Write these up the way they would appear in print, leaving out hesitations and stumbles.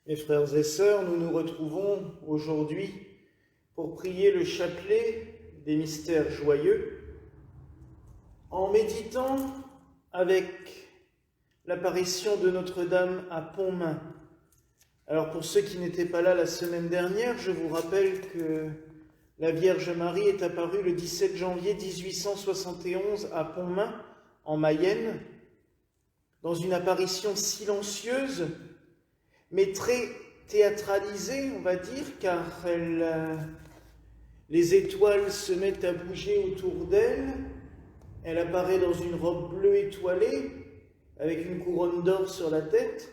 Mes frères et sœurs, nous nous retrouvons aujourd'hui pour prier le chapelet des mystères joyeux en méditant avec l'apparition de Notre-Dame à Pontmain. Alors pour ceux qui n'étaient pas là la semaine dernière, je vous rappelle que la Vierge Marie est apparue le 17 janvier 1871 à Pontmain, en Mayenne, dans une apparition silencieuse, mais très théâtralisée, on va dire, car les étoiles se mettent à bouger autour d'elle. Elle apparaît dans une robe bleue étoilée, avec une couronne d'or sur la tête.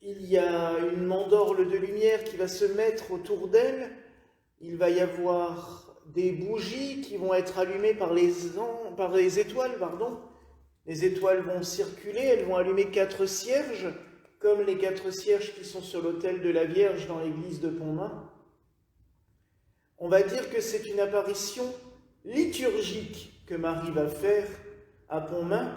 Il y a une mandorle de lumière qui va se mettre autour d'elle. Il va y avoir des bougies qui vont être allumées par les étoiles. Les étoiles vont circuler, elles vont allumer 4 cierges, comme les 4 cierges qui sont sur l'autel de la Vierge dans l'église de Pontmain. On va dire que c'est une apparition liturgique que Marie va faire à Pontmain,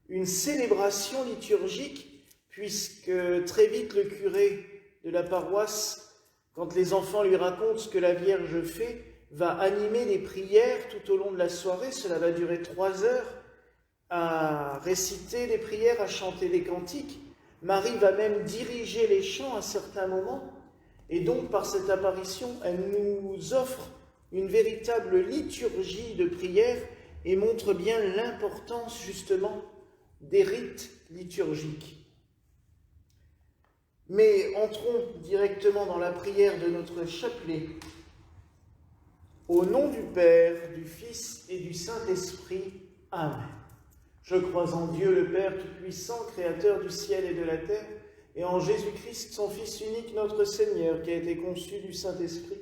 une célébration liturgique, puisque très vite le curé de la paroisse, quand les enfants lui racontent ce que la Vierge fait, va animer les prières tout au long de la soirée. Cela va durer 3 heures, à réciter des prières, à chanter des cantiques. Marie va même diriger les chants à certains moments, et donc par cette apparition, elle nous offre une véritable liturgie de prière et montre bien l'importance justement des rites liturgiques. Mais entrons directement dans la prière de notre chapelet. Au nom du Père, du Fils et du Saint-Esprit. Amen. Je crois en Dieu le Père Tout-Puissant, Créateur du ciel et de la terre, et en Jésus-Christ, son Fils unique, notre Seigneur, qui a été conçu du Saint-Esprit,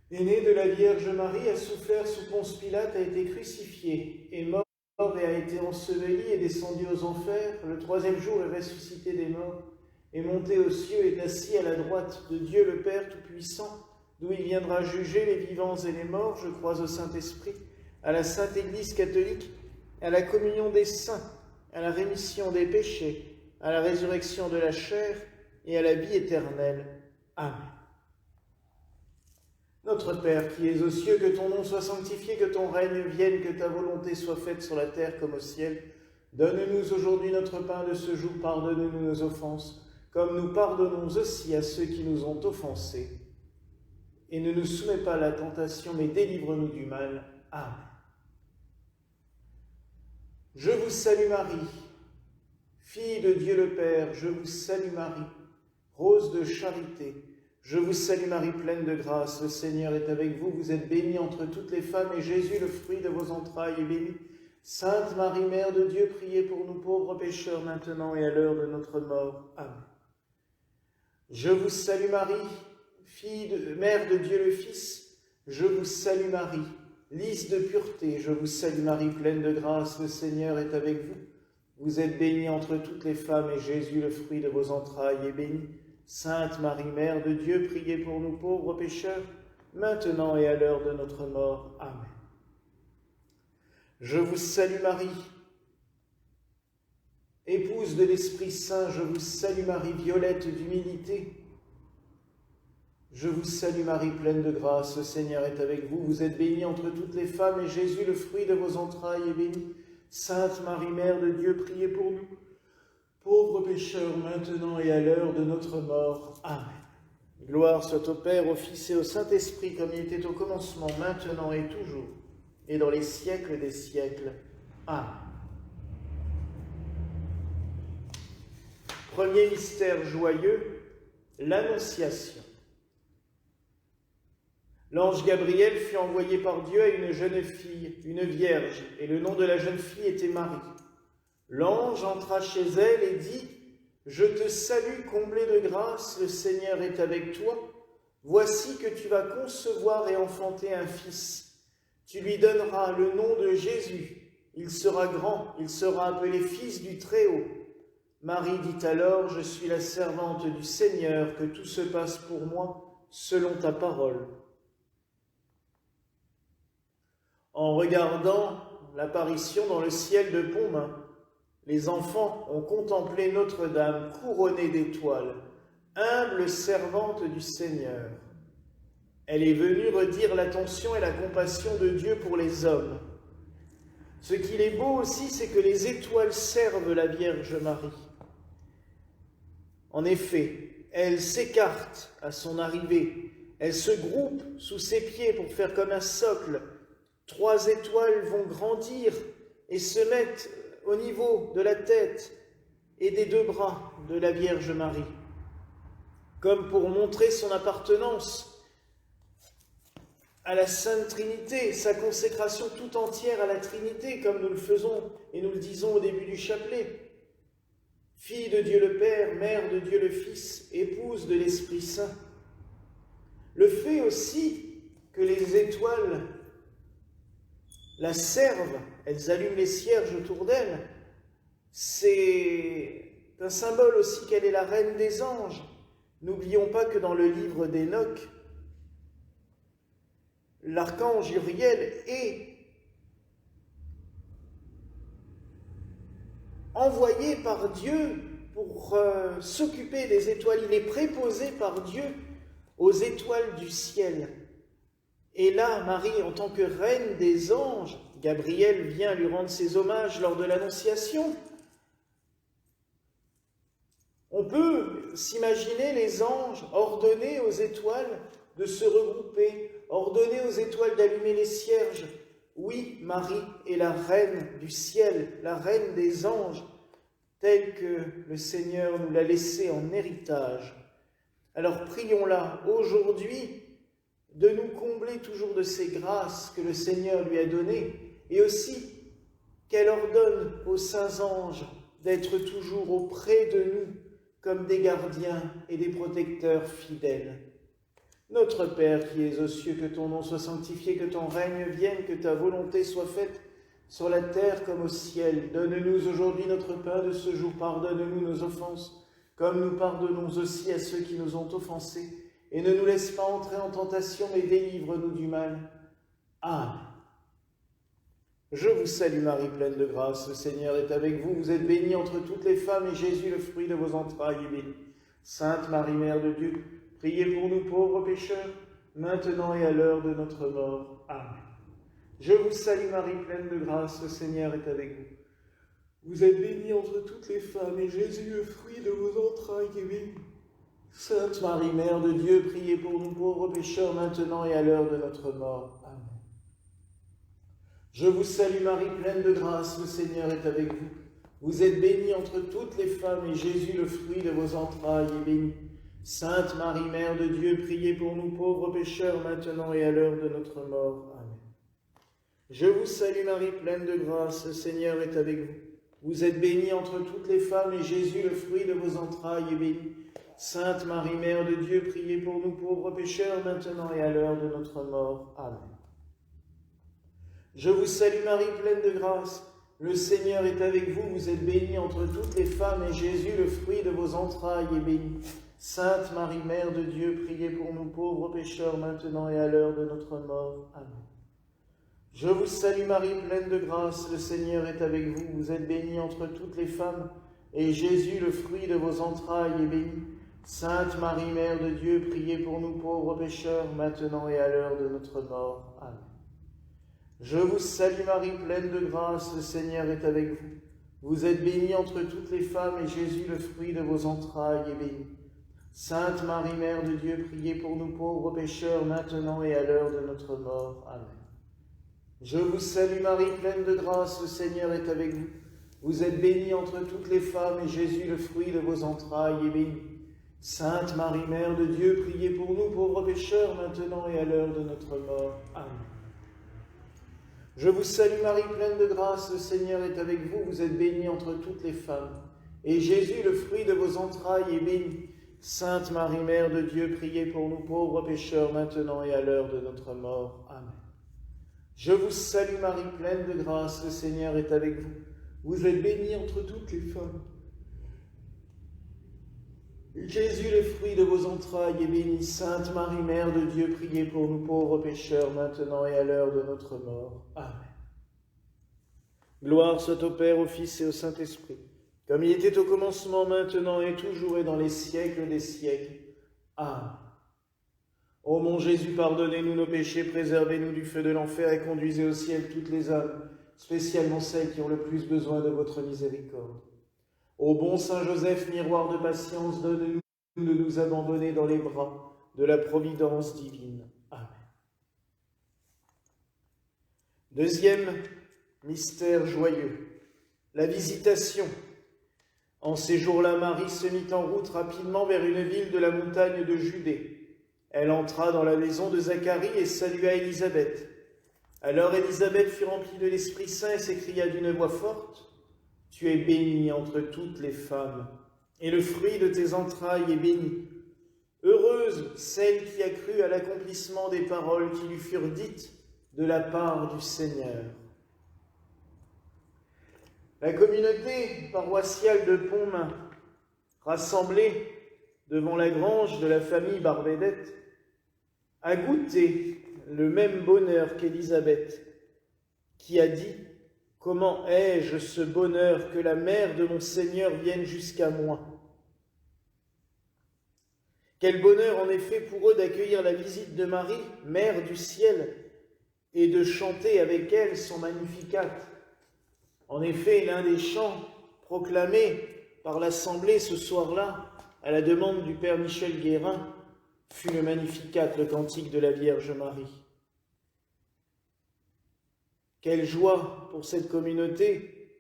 est né de la Vierge Marie, a souffert sous Ponce Pilate, a été crucifié, est mort et a été enseveli, est descendu aux enfers, le 3e jour est ressuscité des morts, est monté aux cieux, est assis à la droite de Dieu le Père Tout-Puissant, d'où il viendra juger les vivants et les morts. Je crois au Saint-Esprit, à la Sainte Église catholique, à la communion des saints, à la rémission des péchés, à la résurrection de la chair et à la vie éternelle. Amen. Notre Père qui es aux cieux, que ton nom soit sanctifié, que ton règne vienne, que ta volonté soit faite sur la terre comme au ciel. Donne-nous aujourd'hui notre pain de ce jour, pardonne-nous nos offenses, comme nous pardonnons aussi à ceux qui nous ont offensés. Et ne nous soumets pas à la tentation, mais délivre-nous du mal. Amen. Je vous salue Marie, fille de Dieu le Père, je vous salue Marie, rose de charité, je vous salue Marie, pleine de grâce, le Seigneur est avec vous, vous êtes bénie entre toutes les femmes, et Jésus, le fruit de vos entrailles, est béni. Sainte Marie, Mère de Dieu, priez pour nous pauvres pécheurs, maintenant et à l'heure de notre mort. Amen. Je vous salue Marie, Mère de Dieu le Fils, je vous salue Marie, lys de pureté, je vous salue Marie, pleine de grâce, le Seigneur est avec vous. Vous êtes bénie entre toutes les femmes, et Jésus, le fruit de vos entrailles, est béni. Sainte Marie, Mère de Dieu, priez pour nous pauvres pécheurs, maintenant et à l'heure de notre mort. Amen. Je vous salue Marie, épouse de l'Esprit Saint, je vous salue Marie, violette d'humilité. Je vous salue Marie, pleine de grâce, le Seigneur est avec vous. Vous êtes bénie entre toutes les femmes, et Jésus, le fruit de vos entrailles, est béni. Sainte Marie, Mère de Dieu, priez pour nous, pauvres pécheurs, maintenant et à l'heure de notre mort. Amen. Gloire soit au Père, au Fils et au Saint-Esprit, comme il était au commencement, maintenant et toujours, et dans les siècles des siècles. Amen. Premier mystère joyeux, l'Annonciation. L'ange Gabriel fut envoyé par Dieu à une jeune fille, une vierge, et le nom de la jeune fille était Marie. L'ange entra chez elle et dit « Je te salue, comblée de grâce, le Seigneur est avec toi. Voici que tu vas concevoir et enfanter un fils. Tu lui donneras le nom de Jésus. Il sera grand, il sera appelé Fils du Très-Haut. » Marie dit alors « Je suis la servante du Seigneur, que tout se passe pour moi selon ta parole. » En regardant l'apparition dans le ciel de Pontmain, les enfants ont contemplé Notre-Dame couronnée d'étoiles, humble servante du Seigneur. Elle est venue redire l'attention et la compassion de Dieu pour les hommes. Ce qu'il est beau aussi, c'est que les étoiles servent la Vierge Marie. En effet, elle s'écarte à son arrivée, elle se groupe sous ses pieds pour faire comme un socle. 3 étoiles vont grandir et se mettent au niveau de la tête et des 2 bras de la Vierge Marie, comme pour montrer son appartenance à la Sainte Trinité, sa consécration tout entière à la Trinité, comme nous le faisons et nous le disons au début du chapelet. Fille de Dieu le Père, mère de Dieu le Fils, épouse de l'Esprit Saint. Le fait aussi que les étoiles la servent, elles allument les cierges autour d'elle, c'est un symbole aussi qu'elle est la reine des anges. N'oublions pas que dans le livre d'Enoch, l'archange Uriel est envoyé par Dieu pour s'occuper des étoiles. Il est préposé par Dieu aux étoiles du ciel. Et là, Marie, en tant que reine des anges, Gabriel vient lui rendre ses hommages lors de l'Annonciation. On peut s'imaginer les anges ordonner aux étoiles de se regrouper, ordonner aux étoiles d'allumer les cierges. Oui, Marie est la reine du ciel, la reine des anges, telle que le Seigneur nous l'a laissée en héritage. Alors prions-la aujourd'hui de nous combler toujours de ces grâces que le Seigneur lui a données, et aussi qu'elle ordonne aux saints anges d'être toujours auprès de nous comme des gardiens et des protecteurs fidèles. Notre Père qui es aux cieux, que ton nom soit sanctifié, que ton règne vienne, que ta volonté soit faite sur la terre comme au ciel. Donne-nous aujourd'hui notre pain de ce jour. Pardonne-nous nos offenses, comme nous pardonnons aussi à ceux qui nous ont offensés. Et ne nous laisse pas entrer en tentation, mais délivre-nous du mal. Amen. Je vous salue Marie, pleine de grâce, le Seigneur est avec vous. Vous êtes bénie entre toutes les femmes, et Jésus, le fruit de vos entrailles, est béni. Sainte Marie, Mère de Dieu, priez pour nous pauvres pécheurs, maintenant et à l'heure de notre mort. Amen. Je vous salue Marie, pleine de grâce, le Seigneur est avec vous. Vous êtes bénie entre toutes les femmes, et Jésus, le fruit de vos entrailles, est béni. Sainte Marie, Mère de Dieu, priez pour nous pauvres pécheurs, maintenant et à l'heure de notre mort. Amen. Je vous salue Marie, pleine de grâce, le Seigneur est avec vous. Vous êtes bénie entre toutes les femmes, et Jésus, le fruit de vos entrailles, est béni. Sainte Marie, Mère de Dieu, priez pour nous pauvres pécheurs, maintenant et à l'heure de notre mort. Amen. Je vous salue Marie, pleine de grâce, le Seigneur est avec vous. Vous êtes bénie entre toutes les femmes, et Jésus, le fruit de vos entrailles, est béni. Sainte Marie, Mère de Dieu, priez pour nous pauvres pécheurs, maintenant et à l'heure de notre mort. Amen. Je vous salue Marie, pleine de grâce, le Seigneur est avec vous. Vous êtes bénie entre toutes les femmes, et Jésus, le fruit de vos entrailles, est béni. Sainte Marie, Mère de Dieu, priez pour nous pauvres pécheurs, maintenant et à l'heure de notre mort. Amen. Je vous salue Marie, pleine de grâce, le Seigneur est avec vous. Vous êtes bénie entre toutes les femmes, et Jésus, le fruit de vos entrailles, est béni. Sainte Marie, Mère de Dieu, priez pour nous pauvres pécheurs, maintenant et à l'heure de notre mort. Amen. Je vous salue Marie, pleine de grâce, le Seigneur est avec vous. Vous êtes bénie entre toutes les femmes, et Jésus, le fruit de vos entrailles, est béni. Sainte Marie, Mère de Dieu, priez pour nous pauvres pécheurs, maintenant et à l'heure de notre mort. Amen. Je vous salue Marie, pleine de grâce, le Seigneur est avec vous. Vous êtes bénie entre toutes les femmes, et Jésus, le fruit de vos entrailles, est béni. Sainte Marie, Mère de Dieu, priez pour nous pauvres pécheurs, maintenant et à l'heure de notre mort. Amen. Je vous salue Marie, pleine de grâce, le Seigneur est avec vous. Vous êtes bénie entre toutes les femmes, et Jésus, le fruit de vos entrailles, est béni. Sainte Marie, Mère de Dieu, priez pour nous pauvres pécheurs, maintenant et à l'heure de notre mort. Amen. Je vous salue Marie, pleine de grâce, le Seigneur est avec vous. Vous êtes bénie entre toutes les femmes. Jésus, le fruit de vos entrailles, est béni. Sainte Marie, Mère de Dieu, priez pour nous pauvres pécheurs, maintenant et à l'heure de notre mort. Amen. Gloire soit au Père, au Fils et au Saint-Esprit, comme il était au commencement, maintenant et toujours et dans les siècles des siècles. Amen. Ô mon Jésus, pardonnez-nous nos péchés, préservez-nous du feu de l'enfer et conduisez au ciel toutes les âmes, spécialement celles qui ont le plus besoin de votre miséricorde. Ô bon Saint Joseph, miroir de patience, donne-nous de nous abandonner dans les bras de la providence divine. Amen. Deuxième mystère joyeux, la visitation. En ces jours-là, Marie se mit en route rapidement vers une ville de la montagne de Judée. Elle entra dans la maison de Zacharie et salua Élisabeth. Alors Élisabeth fut remplie de l'Esprit Saint et s'écria d'une voix forte, « Tu es bénie entre toutes les femmes, et le fruit de tes entrailles est béni. Heureuse celle qui a cru à l'accomplissement des paroles qui lui furent dites de la part du Seigneur. » La communauté paroissiale de Pontmain, rassemblée devant la grange de la famille Barbédette, a goûté le même bonheur qu'Élisabeth, qui a dit « Comment ai-je ce bonheur que la mère de mon Seigneur vienne jusqu'à moi ?» Quel bonheur en effet pour eux d'accueillir la visite de Marie, mère du ciel, et de chanter avec elle son Magnificat. En effet, l'un des chants proclamés par l'Assemblée ce soir-là, à la demande du Père Michel Guérin, fut le Magnificat, le cantique de la Vierge Marie. Quelle joie pour cette communauté,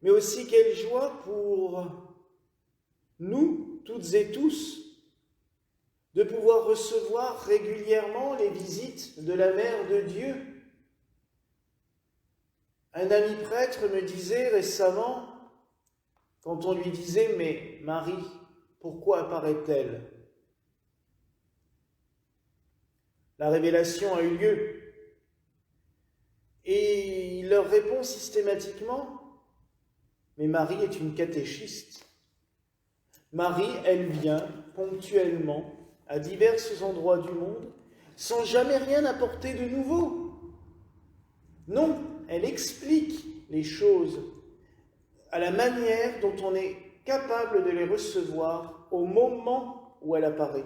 mais aussi quelle joie pour nous, toutes et tous, de pouvoir recevoir régulièrement les visites de la Mère de Dieu. Un ami prêtre me disait récemment, quand on lui disait « Mais Marie, pourquoi apparaît-elle » La révélation a eu lieu. Et il leur répond systématiquement « Mais Marie est une catéchiste. Marie, elle vient ponctuellement à divers endroits du monde sans jamais rien apporter de nouveau. Non, elle explique les choses à la manière dont on est capable de les recevoir au moment où elle apparaît.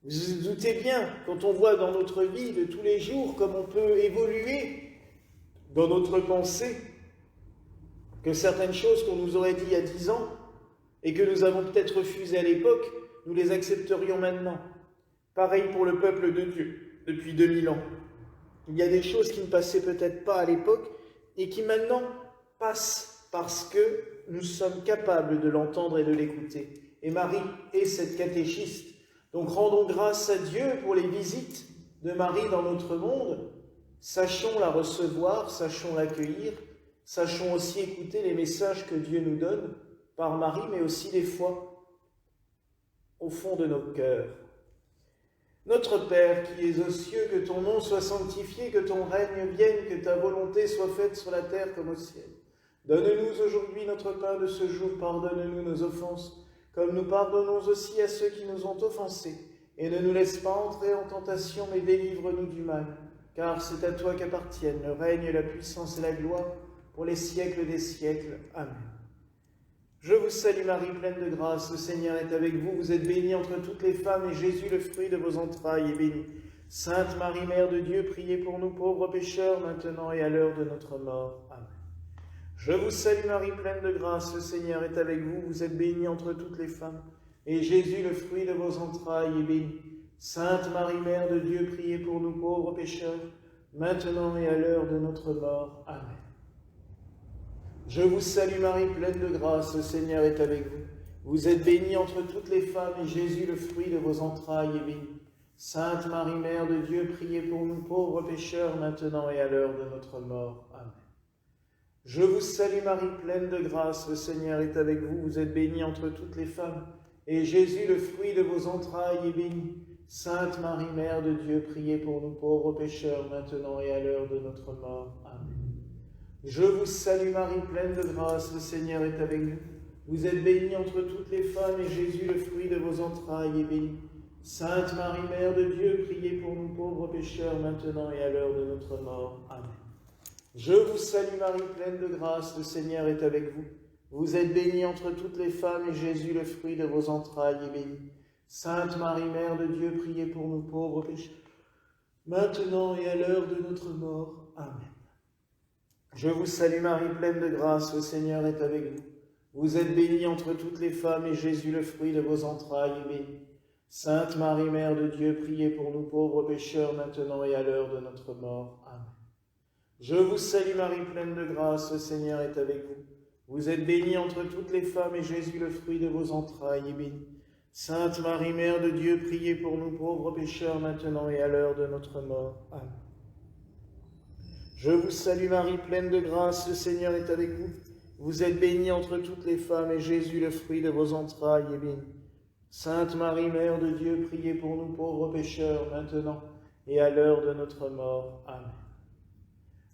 Vous vous doutez bien, quand on voit dans notre vie de tous les jours comme on peut évoluer dans notre pensée, que certaines choses qu'on nous aurait dit il y a 10 ans et que nous avons peut-être refusées à l'époque, nous les accepterions maintenant. Pareil pour le peuple de Dieu, depuis 2000 ans. Il y a des choses qui ne passaient peut-être pas à l'époque et qui maintenant passent parce que nous sommes capables de l'entendre et de l'écouter. Et Marie est cette catéchiste. Donc rendons grâce à Dieu pour les visites de Marie dans notre monde. Sachons la recevoir, sachons l'accueillir, sachons aussi écouter les messages que Dieu nous donne par Marie, mais aussi des fois au fond de nos cœurs. Notre Père qui es aux cieux, que ton nom soit sanctifié, que ton règne vienne, que ta volonté soit faite sur la terre comme au ciel. Donne-nous aujourd'hui notre pain de ce jour, pardonne-nous nos offenses, comme nous pardonnons aussi à ceux qui nous ont offensés. Et ne nous laisse pas entrer en tentation, mais délivre-nous du mal. Car c'est à toi qu'appartiennent le règne, la puissance et la gloire, pour les siècles des siècles. Amen. Je vous salue Marie, pleine de grâce, le Seigneur est avec vous. Vous êtes bénie entre toutes les femmes, et Jésus, le fruit de vos entrailles, est béni. Sainte Marie, Mère de Dieu, priez pour nous pauvres pécheurs, maintenant et à l'heure de notre mort. Amen. Je vous salue Marie, pleine de grâce, le Seigneur est avec vous. Vous êtes bénie entre toutes les femmes, et Jésus, le fruit de vos entrailles, est béni. Sainte Marie, Mère de Dieu, priez pour nous pauvres pécheurs, maintenant et à l'heure de notre mort. Amen. Je vous salue Marie, pleine de grâce, le Seigneur est avec vous. Vous êtes bénie entre toutes les femmes, et Jésus, le fruit de vos entrailles, est béni. Sainte Marie, Mère de Dieu, priez pour nous pauvres pécheurs, maintenant et à l'heure de notre mort. Amen. Je vous salue Marie, pleine de grâce, le Seigneur est avec vous. Vous êtes bénie entre toutes les femmes, et Jésus, le fruit de vos entrailles, est béni. Sainte Marie, Mère de Dieu, priez pour nous pauvres pécheurs, maintenant et à l'heure de notre mort. Amen. Je vous salue Marie, pleine de grâce, le Seigneur est avec vous. Vous êtes bénie entre toutes les femmes, et Jésus, le fruit de vos entrailles, est béni. Sainte Marie, Mère de Dieu, priez pour nous pauvres pécheurs, maintenant et à l'heure de notre mort. Amen. Je vous salue Marie, pleine de grâce, le Seigneur est avec vous. Vous êtes bénie entre toutes les femmes, et Jésus, le fruit de vos entrailles, est béni. Sainte Marie, Mère de Dieu, priez pour nous pauvres pécheurs, maintenant et à l'heure de notre mort. Amen. Je vous salue Marie, pleine de grâce, le Seigneur est avec vous. Vous êtes bénie entre toutes les femmes, et Jésus, le fruit de vos entrailles, est béni. Sainte Marie, Mère de Dieu, priez pour nous pauvres pécheurs, maintenant et à l'heure de notre mort. Amen. Je vous salue Marie, pleine de grâce, le Seigneur est avec vous. Vous êtes bénie entre toutes les femmes, et Jésus, le fruit de vos entrailles, est béni. Sainte Marie, Mère de Dieu, priez pour nous pauvres pécheurs, maintenant et à l'heure de notre mort. Amen. Je vous salue Marie, pleine de grâce, le Seigneur est avec vous. Vous êtes bénie entre toutes les femmes, et Jésus, le fruit de vos entrailles, est béni. Sainte Marie, Mère de Dieu, priez pour nous pauvres pécheurs, maintenant et à l'heure de notre mort. Amen.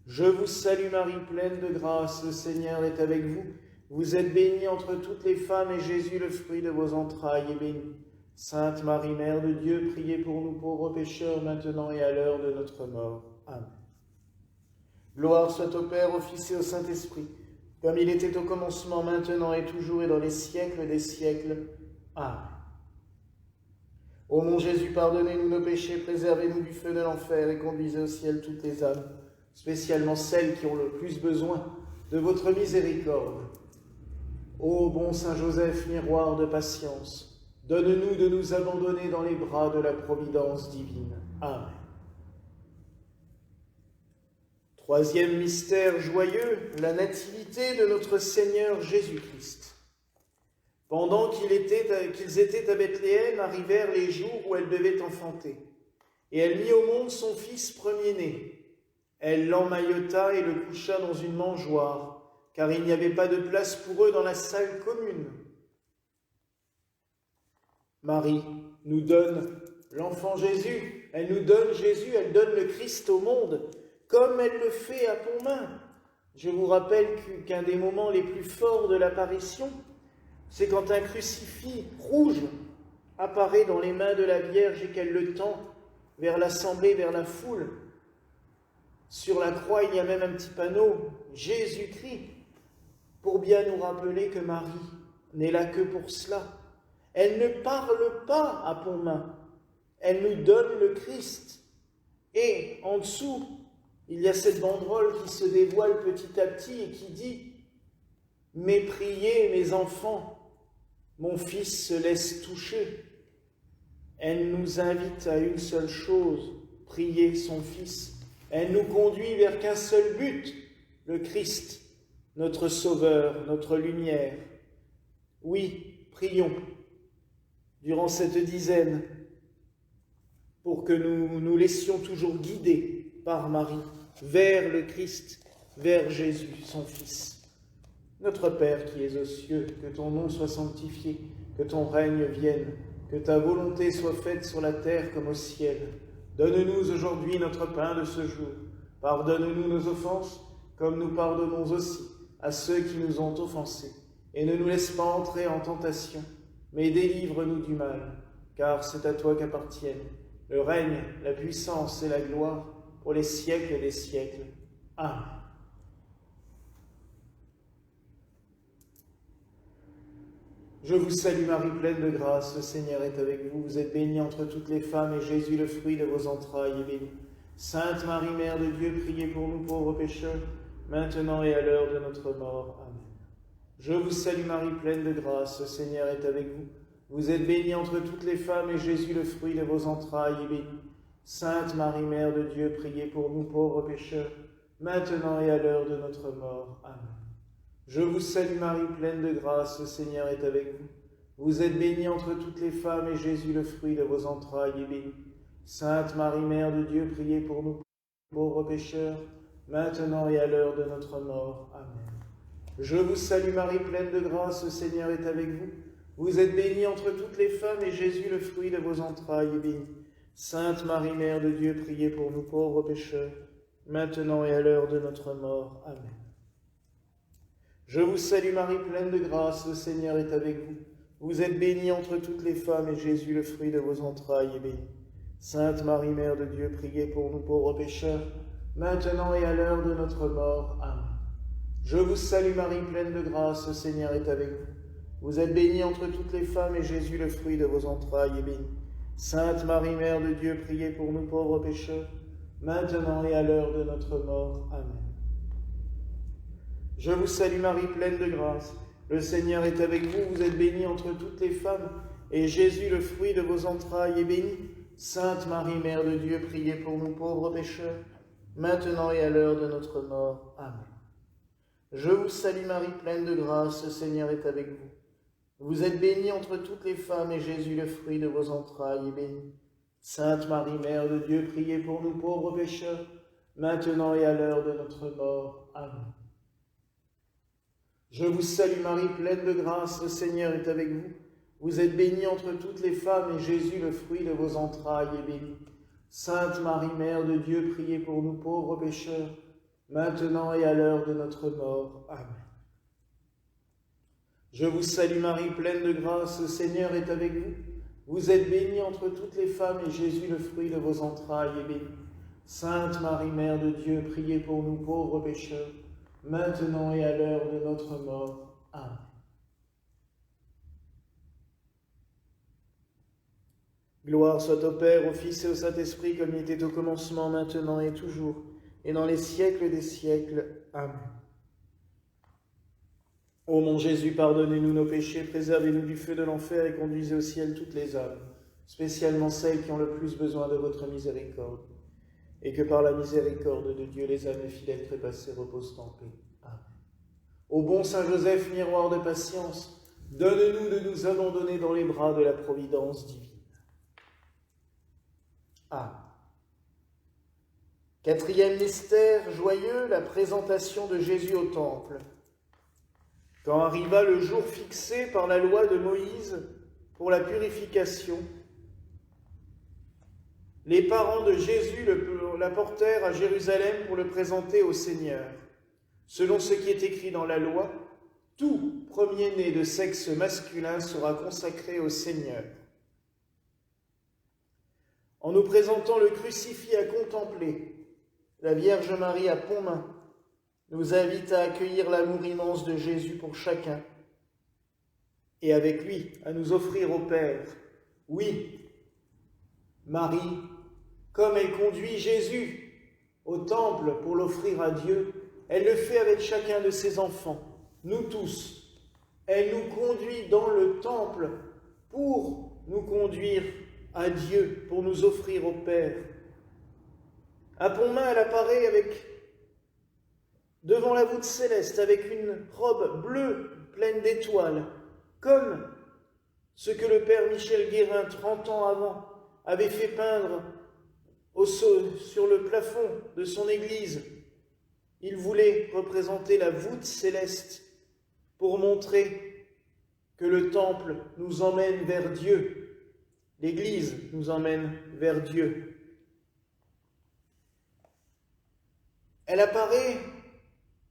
Je vous salue Marie, pleine de grâce, le Seigneur est avec vous. Vous êtes bénie entre toutes les femmes, et Jésus, le fruit de vos entrailles, est béni. Sainte Marie, Mère de Dieu, priez pour nous pauvres pécheurs, maintenant et à l'heure de notre mort. Amen. Gloire soit au Père, au Fils et au Saint-Esprit, comme il était au commencement, maintenant et toujours, et dans les siècles des siècles. Amen. Ô mon Jésus, pardonnez-nous nos péchés, préservez-nous du feu de l'enfer, et conduisez au ciel toutes les âmes, spécialement celles qui ont le plus besoin de votre miséricorde. Ô bon Saint Joseph, miroir de patience, donne-nous de nous abandonner dans les bras de la providence divine. Amen. Troisième mystère joyeux, la nativité de notre Seigneur Jésus-Christ. Pendant qu'ils étaient à Bethléem, arrivèrent les jours où elle devait enfanter. Et elle mit au monde son fils premier-né. Elle l'emmaillota et le coucha dans une mangeoire, car il n'y avait pas de place pour eux dans la salle commune. Marie nous donne l'enfant Jésus, elle nous donne Jésus, elle donne le Christ au monde, comme elle le fait à Pontmain. Je vous rappelle qu'un des moments les plus forts de l'apparition, c'est quand un crucifix rouge apparaît dans les mains de la Vierge et qu'elle le tend vers l'assemblée, vers la foule. Sur la croix, il y a même un petit panneau, Jésus-Christ, pour bien nous rappeler que Marie n'est là que pour cela. Elle ne parle pas à Pontmain, elle nous donne le Christ. Et en dessous, il y a cette banderole qui se dévoile petit à petit et qui dit « Mais priez, mes enfants, mon fils se laisse toucher ». Elle nous invite à une seule chose, prier son fils. Elle nous conduit vers qu'un seul but, le Christ, notre Sauveur, notre lumière. Oui, prions durant cette dizaine pour que nous nous laissions toujours guider par Marie vers le Christ, vers Jésus, son Fils. Notre Père qui es aux cieux, que ton nom soit sanctifié, que ton règne vienne, que ta volonté soit faite sur la terre comme au ciel. Donne-nous aujourd'hui notre pain de ce jour. Pardonne-nous nos offenses, comme nous pardonnons aussi à ceux qui nous ont offensés. Et ne nous laisse pas entrer en tentation, mais délivre-nous du mal, car c'est à toi qu'appartiennent le règne, la puissance et la gloire pour les siècles des siècles. Amen. Je vous salue Marie, pleine de grâce, le Seigneur est avec vous. Vous êtes bénie entre toutes les femmes, et Jésus, le fruit de vos entrailles, est béni. Sainte Marie, Mère de Dieu, priez pour nous pauvres pécheurs, maintenant et à l'heure de notre mort. Amen. Je vous salue Marie, pleine de grâce, le Seigneur est avec vous. Vous êtes bénie entre toutes les femmes, et Jésus, le fruit de vos entrailles, est béni. Sainte Marie, Mère de Dieu, priez pour nous pauvres pécheurs, maintenant et à l'heure de notre mort. Amen. Je vous salue Marie, pleine de grâce, le Seigneur est avec vous. Vous êtes bénie entre toutes les femmes, et Jésus, le fruit de vos entrailles, est béni. Sainte Marie, Mère de Dieu, priez pour nous pauvres pécheurs, maintenant et à l'heure de notre mort. Amen. Je vous salue Marie, pleine de grâce, le Seigneur est avec vous. Vous êtes bénie entre toutes les femmes, et Jésus, le fruit de vos entrailles, est béni. Sainte Marie, Mère de Dieu, priez pour nous pauvres pécheurs, maintenant et à l'heure de notre mort. Amen. Je vous salue Marie, pleine de grâce, le Seigneur est avec vous. Vous êtes bénie entre toutes les femmes, et Jésus, le fruit de vos entrailles, est béni. Sainte Marie, Mère de Dieu, priez pour nous pauvres pécheurs, maintenant et à l'heure de notre mort. Amen. Je vous salue Marie, pleine de grâce, le Seigneur est avec vous. Vous êtes bénie entre toutes les femmes, et Jésus, le fruit de vos entrailles, est béni. Sainte Marie, Mère de Dieu, priez pour nous pauvres pécheurs, maintenant et à l'heure de notre mort. Amen. Je vous salue Marie, pleine de grâce, le Seigneur est avec vous. Vous êtes bénie entre toutes les femmes, et Jésus, le fruit de vos entrailles, est béni. Sainte Marie, Mère de Dieu, priez pour nous pauvres pécheurs, maintenant et à l'heure de notre mort. Amen. Je vous salue Marie, pleine de grâce, le Seigneur est avec vous. Vous êtes bénie entre toutes les femmes, et Jésus, le fruit de vos entrailles, est béni. Sainte Marie, Mère de Dieu, priez pour nous pauvres pécheurs, maintenant et à l'heure de notre mort. Amen. Je vous salue Marie, pleine de grâce, le Seigneur est avec vous. Vous êtes bénie entre toutes les femmes, et Jésus, le fruit de vos entrailles, est béni. Sainte Marie, Mère de Dieu, priez pour nous pauvres pécheurs, maintenant et à l'heure de notre mort. Amen. Je vous salue Marie, pleine de grâce, le Seigneur est avec vous. Vous êtes bénie entre toutes les femmes, et Jésus, le fruit de vos entrailles, est béni. Sainte Marie, Mère de Dieu, priez pour nous pauvres pécheurs, maintenant et à l'heure de notre mort. Amen. Gloire soit au Père, au Fils et au Saint-Esprit, comme il était au commencement, maintenant et toujours, et dans les siècles des siècles. Amen. Ô mon Jésus, pardonnez-nous nos péchés, préservez-nous du feu de l'enfer et conduisez au ciel toutes les âmes, spécialement celles qui ont le plus besoin de votre miséricorde. Et que par la miséricorde de Dieu, les âmes fidèles trépassées reposent en paix. Amen. Ô bon Saint Joseph, miroir de patience, donne-nous de nous abandonner dans les bras de la providence divine. Amen. Quatrième mystère joyeux, la présentation de Jésus au temple. Quand arriva le jour fixé par la loi de Moïse pour la purification, les parents de Jésus l'apportèrent à Jérusalem pour le présenter au Seigneur. Selon ce qui est écrit dans la loi, tout premier-né de sexe masculin sera consacré au Seigneur. En nous présentant le crucifix à contempler, la Vierge Marie à Pontmain nous invite à accueillir l'amour immense de Jésus pour chacun et avec lui à nous offrir au Père. Oui, Marie, comme elle conduit Jésus au temple pour l'offrir à Dieu, elle le fait avec chacun de ses enfants, nous tous. Elle nous conduit dans le temple pour nous conduire à Dieu, pour nous offrir au Père. À Pontmain, elle apparaît devant la voûte céleste avec une robe bleue pleine d'étoiles, comme ce que le père Michel Guérin, 30 ans avant, avait fait peindre sur le plafond de son église. Il voulait représenter la voûte céleste pour montrer que le temple nous emmène vers Dieu. L'église nous emmène vers Dieu. Elle apparaît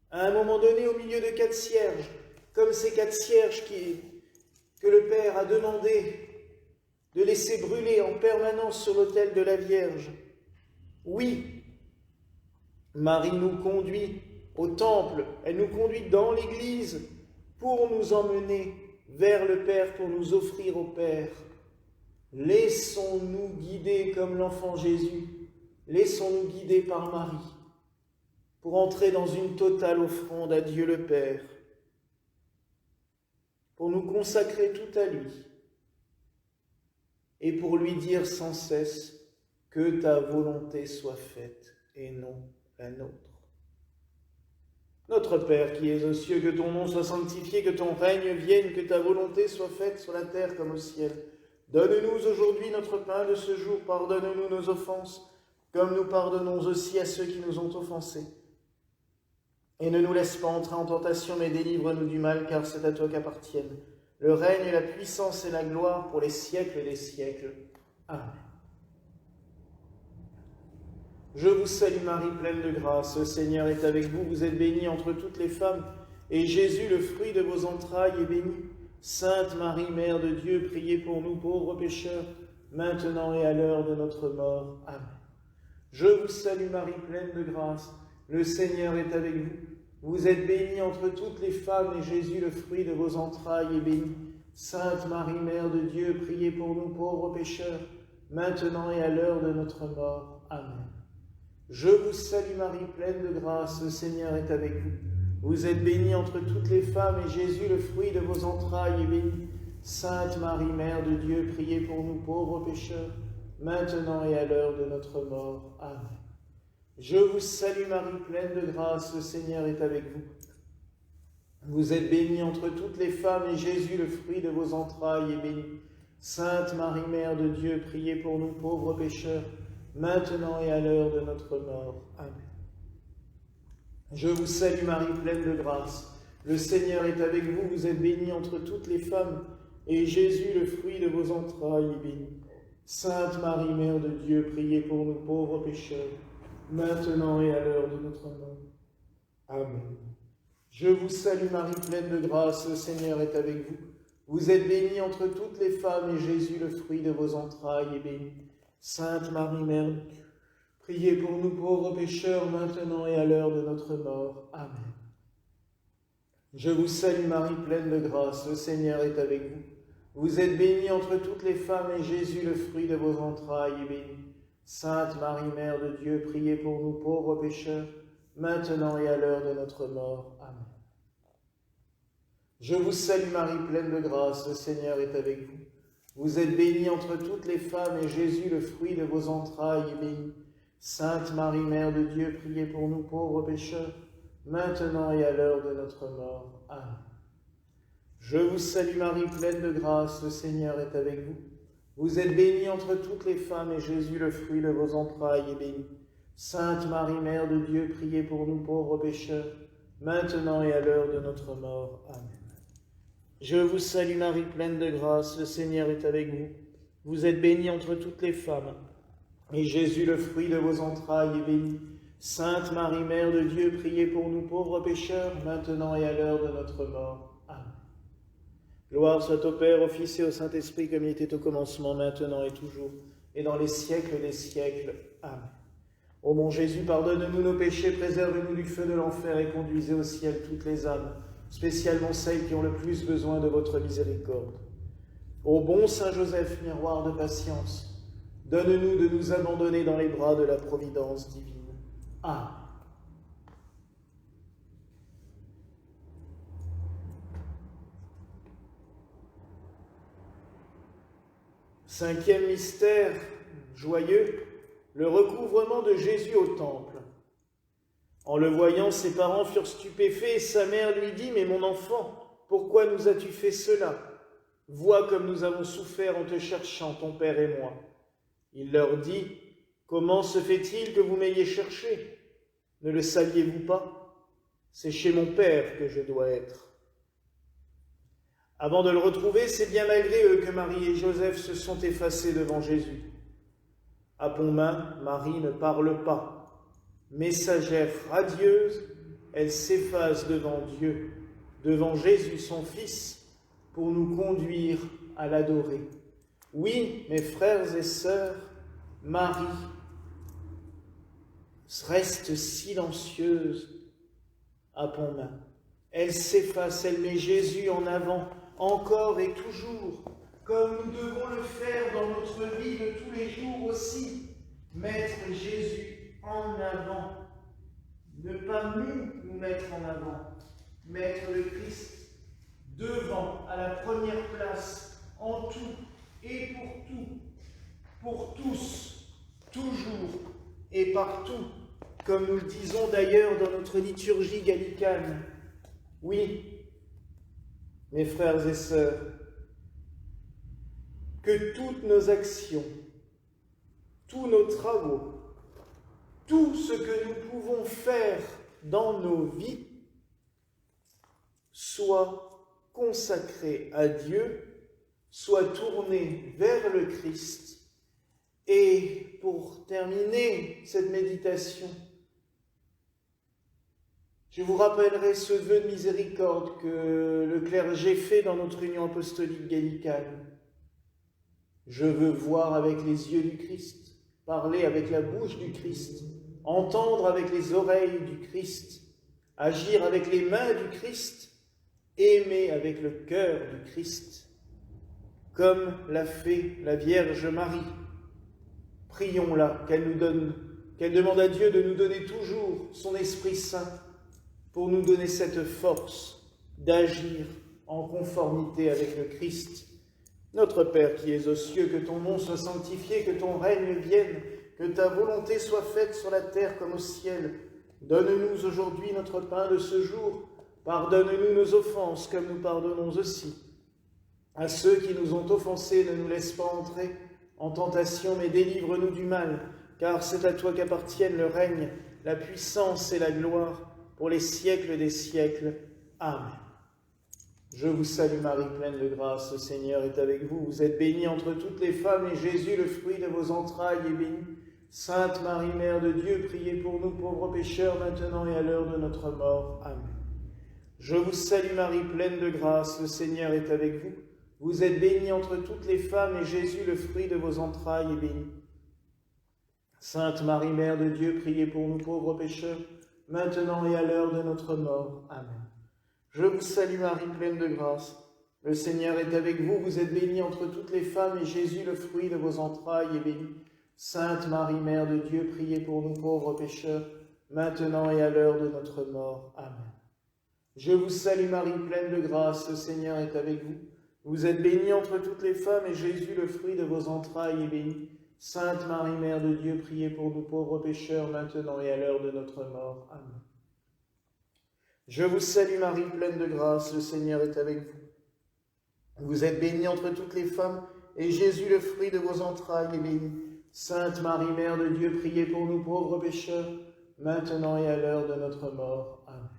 à un moment donné au milieu de 4 cierges, comme ces 4 cierges que le Père a demandé de laisser brûler en permanence sur l'autel de la Vierge. Oui, Marie nous conduit au temple, elle nous conduit dans l'Église pour nous emmener vers le Père, pour nous offrir au Père. Laissons-nous guider comme l'enfant Jésus, laissons-nous guider par Marie, pour entrer dans une totale offrande à Dieu le Père, pour nous consacrer tout à lui, et pour lui dire sans cesse que ta volonté soit faite et non la nôtre. Notre Père qui es aux cieux, que ton nom soit sanctifié, que ton règne vienne, que ta volonté soit faite sur la terre comme au ciel. Donne-nous aujourd'hui notre pain de ce jour, pardonne-nous nos offenses, comme nous pardonnons aussi à ceux qui nous ont offensés. Et ne nous laisse pas entrer en tentation, mais délivre-nous du mal, car c'est à toi qu'appartiennent le règne, la puissance et la gloire pour les siècles des siècles. Amen. Je vous salue Marie, pleine de grâce, le Seigneur est avec vous. Vous êtes bénie entre toutes les femmes, et Jésus, le fruit de vos entrailles, est béni. Sainte Marie, Mère de Dieu, priez pour nous pauvres pécheurs, maintenant et à l'heure de notre mort. Amen. Je vous salue Marie, pleine de grâce. Le Seigneur est avec vous. Vous êtes bénie entre toutes les femmes, et Jésus, le fruit de vos entrailles, est béni. Sainte Marie, Mère de Dieu, priez pour nous pauvres pécheurs, maintenant et à l'heure de notre mort. Amen. Je vous salue Marie, pleine de grâce, le Seigneur est avec vous. Vous êtes bénie entre toutes les femmes, et Jésus, le fruit de vos entrailles, est béni. Sainte Marie, Mère de Dieu, priez pour nous pauvres pécheurs, maintenant et à l'heure de notre mort. Amen. Je vous salue Marie, pleine de grâce, le Seigneur est avec vous. Vous êtes bénie entre toutes les femmes, et Jésus, le fruit de vos entrailles, est béni. Sainte Marie, Mère de Dieu, priez pour nous pauvres pécheurs, maintenant et à l'heure de notre mort. Amen. Je vous salue Marie, pleine de grâce. Le Seigneur est avec vous. Vous êtes bénie entre toutes les femmes, et Jésus, le fruit de vos entrailles, est béni. Sainte Marie, Mère de Dieu, priez pour nous pauvres pécheurs, maintenant et à l'heure de notre mort. Amen. Je vous salue Marie, pleine de grâce, le Seigneur est avec vous. Vous êtes bénie entre toutes les femmes, et Jésus, le fruit de vos entrailles, est béni. Sainte Marie, Mère de Dieu, priez pour nous pauvres pécheurs, maintenant et à l'heure de notre mort. Amen. Je vous salue Marie, pleine de grâce, le Seigneur est avec vous. Vous êtes bénie entre toutes les femmes, et Jésus, le fruit de vos entrailles, est béni. Sainte Marie, Mère de Dieu, priez pour nous pauvres pécheurs, maintenant et à l'heure de notre mort. Amen. Je vous salue Marie, pleine de grâce, le Seigneur est avec vous. Vous êtes bénie entre toutes les femmes, et Jésus, le fruit de vos entrailles, est béni. Sainte Marie, Mère de Dieu, priez pour nous pauvres pécheurs, maintenant et à l'heure de notre mort. Amen. Je vous salue Marie, pleine de grâce, le Seigneur est avec vous. Vous êtes bénie entre toutes les femmes, et Jésus, le fruit de vos entrailles, est béni. Sainte Marie, Mère de Dieu, priez pour nous pauvres pécheurs, maintenant et à l'heure de notre mort. Amen. Je vous salue Marie, pleine de grâce, le Seigneur est avec vous. Vous êtes bénie entre toutes les femmes, et Jésus, le fruit de vos entrailles, est béni. Sainte Marie, Mère de Dieu, priez pour nous pauvres pécheurs, maintenant et à l'heure de notre mort. Amen. Gloire soit au Père, au Fils et au Saint-Esprit, comme il était au commencement, maintenant et toujours, et dans les siècles des siècles. Amen. Ô mon Jésus, pardonne-nous nos péchés, préserve-nous du feu de l'enfer et conduisez au ciel toutes les âmes, spécialement celles qui ont le plus besoin de votre miséricorde. Ô bon Saint Joseph, miroir de patience, donne-nous de nous abandonner dans les bras de la providence divine. Amen. Cinquième mystère joyeux, le recouvrement de Jésus au temple. En le voyant, ses parents furent stupéfaits et sa mère lui dit « Mais mon enfant, pourquoi nous as-tu fait cela? Vois comme nous avons souffert en te cherchant, ton père et moi. » Il leur dit « Comment se fait-il que vous m'ayez cherché? Ne le saviez-vous pas? C'est chez mon père que je dois être. » Avant de le retrouver, c'est bien malgré eux que Marie et Joseph se sont effacés devant Jésus. À Pontmain, Marie ne parle pas. Messagère radieuse, elle s'efface devant Dieu, devant Jésus, son Fils, pour nous conduire à l'adorer. Oui, mes frères et sœurs, Marie reste silencieuse à Pontmain. Elle s'efface, elle met Jésus en avant, encore et toujours, comme nous devons le faire dans notre vie de tous les jours aussi. Mettre Jésus en avant, ne pas nous mettre en avant, mettre le Christ devant, à la première place, en tout et pour tous, toujours et partout, comme nous le disons d'ailleurs dans notre liturgie gallicane. Oui, mes frères et sœurs, que toutes nos actions, tous nos travaux, tout ce que nous pouvons faire dans nos vies soit consacré à Dieu, soit tourné vers le Christ. Et pour terminer cette méditation, je vous rappellerai ce vœu de miséricorde que le clergé fait dans notre union apostolique gallicane. Je veux voir avec les yeux du Christ, parler avec la bouche du Christ, entendre avec les oreilles du Christ, agir avec les mains du Christ, aimer avec le cœur du Christ, comme l'a fait la Vierge Marie. Prions-la, qu'elle demande à Dieu de nous donner toujours son Esprit Saint pour nous donner cette force d'agir en conformité avec le Christ. Notre Père qui es aux cieux, que ton nom soit sanctifié, que ton règne vienne, que ta volonté soit faite sur la terre comme au ciel. Donne-nous aujourd'hui notre pain de ce jour. Pardonne-nous nos offenses, comme nous pardonnons aussi à ceux qui nous ont offensés. Ne nous laisse pas entrer en tentation, mais délivre-nous du mal, car c'est à toi qu'appartiennent le règne, la puissance et la gloire, pour les siècles des siècles. Amen. Je vous salue Marie, pleine de grâce, le Seigneur est avec vous. Vous êtes bénie entre toutes les femmes, et Jésus, le fruit de vos entrailles, est béni. Sainte Marie, Mère de Dieu, priez pour nous pauvres pécheurs, maintenant et à l'heure de notre mort. Amen. Je vous salue Marie, pleine de grâce, le Seigneur est avec vous. Vous êtes bénie entre toutes les femmes, et Jésus, le fruit de vos entrailles, est béni. Sainte Marie, Mère de Dieu, priez pour nous pauvres pécheurs, maintenant et à l'heure de notre mort. Amen. Je vous salue Marie, pleine de grâce. Le Seigneur est avec vous. Vous êtes bénie entre toutes les femmes, et Jésus, le fruit de vos entrailles, est béni. Sainte Marie, Mère de Dieu, priez pour nous pauvres pécheurs, maintenant et à l'heure de notre mort. Amen. Je vous salue Marie, pleine de grâce. Le Seigneur est avec vous. Vous êtes bénie entre toutes les femmes, et Jésus, le fruit de vos entrailles, est béni. Sainte Marie, Mère de Dieu, priez pour nous pauvres pécheurs, maintenant et à l'heure de notre mort. Amen. Je vous salue Marie, pleine de grâce, le Seigneur est avec vous. Vous êtes bénie entre toutes les femmes, et Jésus, le fruit de vos entrailles, est béni. Sainte Marie, Mère de Dieu, priez pour nous pauvres pécheurs, maintenant et à l'heure de notre mort. Amen.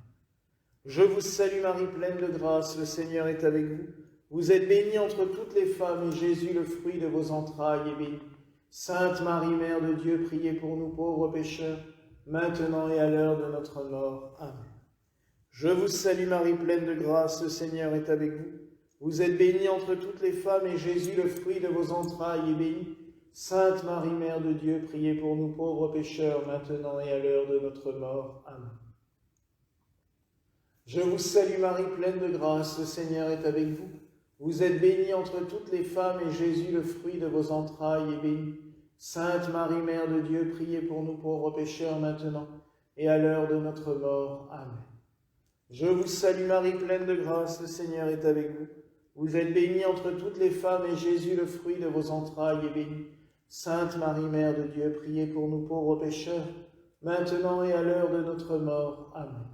Je vous salue Marie, pleine de grâce, le Seigneur est avec vous. Vous êtes bénie entre toutes les femmes, et Jésus, le fruit de vos entrailles, est béni. Sainte Marie, Mère de Dieu, priez pour nous pauvres pécheurs, maintenant et à l'heure de notre mort. Amen. Je vous salue Marie, pleine de grâce, le Seigneur est avec vous. Vous êtes bénie entre toutes les femmes, et Jésus, le fruit de vos entrailles, est béni. Sainte Marie, Mère de Dieu, priez pour nous pauvres pécheurs, maintenant et à l'heure de notre mort. Amen. Je vous salue Marie, pleine de grâce, le Seigneur est avec vous. Vous êtes bénie entre toutes les femmes, et Jésus, le fruit de vos entrailles, est béni. Sainte Marie, Mère de Dieu, priez pour nous pauvres pécheurs, maintenant et à l'heure de notre mort. Amen. Je vous salue Marie, pleine de grâce, le Seigneur est avec vous. Vous êtes bénie entre toutes les femmes, et Jésus, le fruit de vos entrailles, est béni. Sainte Marie, Mère de Dieu, priez pour nous pauvres pécheurs, maintenant et à l'heure de notre mort. Amen.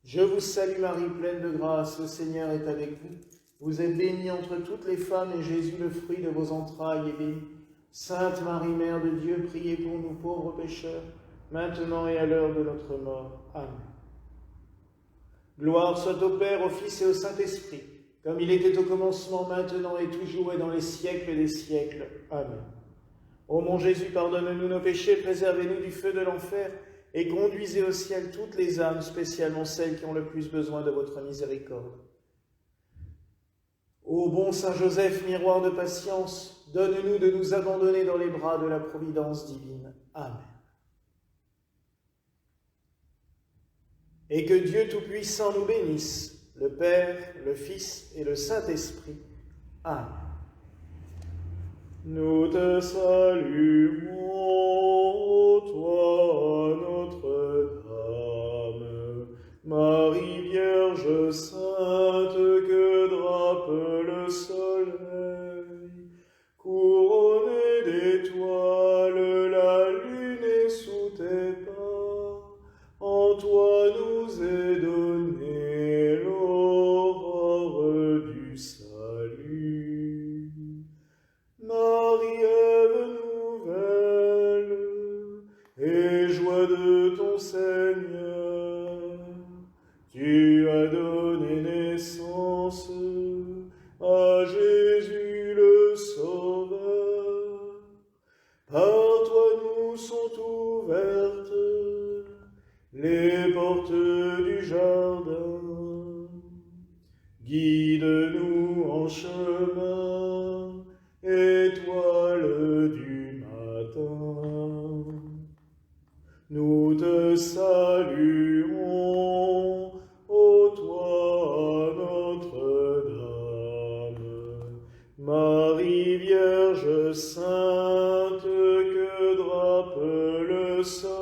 Je vous salue Marie, pleine de grâce, le Seigneur est avec vous. Vous êtes bénie entre toutes les femmes, et Jésus, le fruit de vos entrailles, est béni. Sainte Marie, Mère de Dieu, priez pour nous pauvres pécheurs, maintenant et à l'heure de notre mort. Amen. Gloire soit au Père, au Fils et au Saint-Esprit, comme il était au commencement, maintenant et toujours, et dans les siècles des siècles. Amen. Ô mon Jésus, pardonne-nous nos péchés, préservez-nous du feu de l'enfer, et conduisez au ciel toutes les âmes, spécialement celles qui ont le plus besoin de votre miséricorde. Ô bon Saint Joseph, miroir de patience, donne-nous de nous abandonner dans les bras de la providence divine. Amen. Et que Dieu Tout-Puissant nous bénisse, le Père, le Fils et le Saint-Esprit. Amen. Nous te saluons, toi, Notre-Dame, Marie Vierge Sainte, que drape le soleil, couronnée d'étoiles, la lune est sous tes pas, en toi nous est donnée l'aurore du salut. Marie, Ève nouvelle, Marie Vierge Sainte, que drape le sol.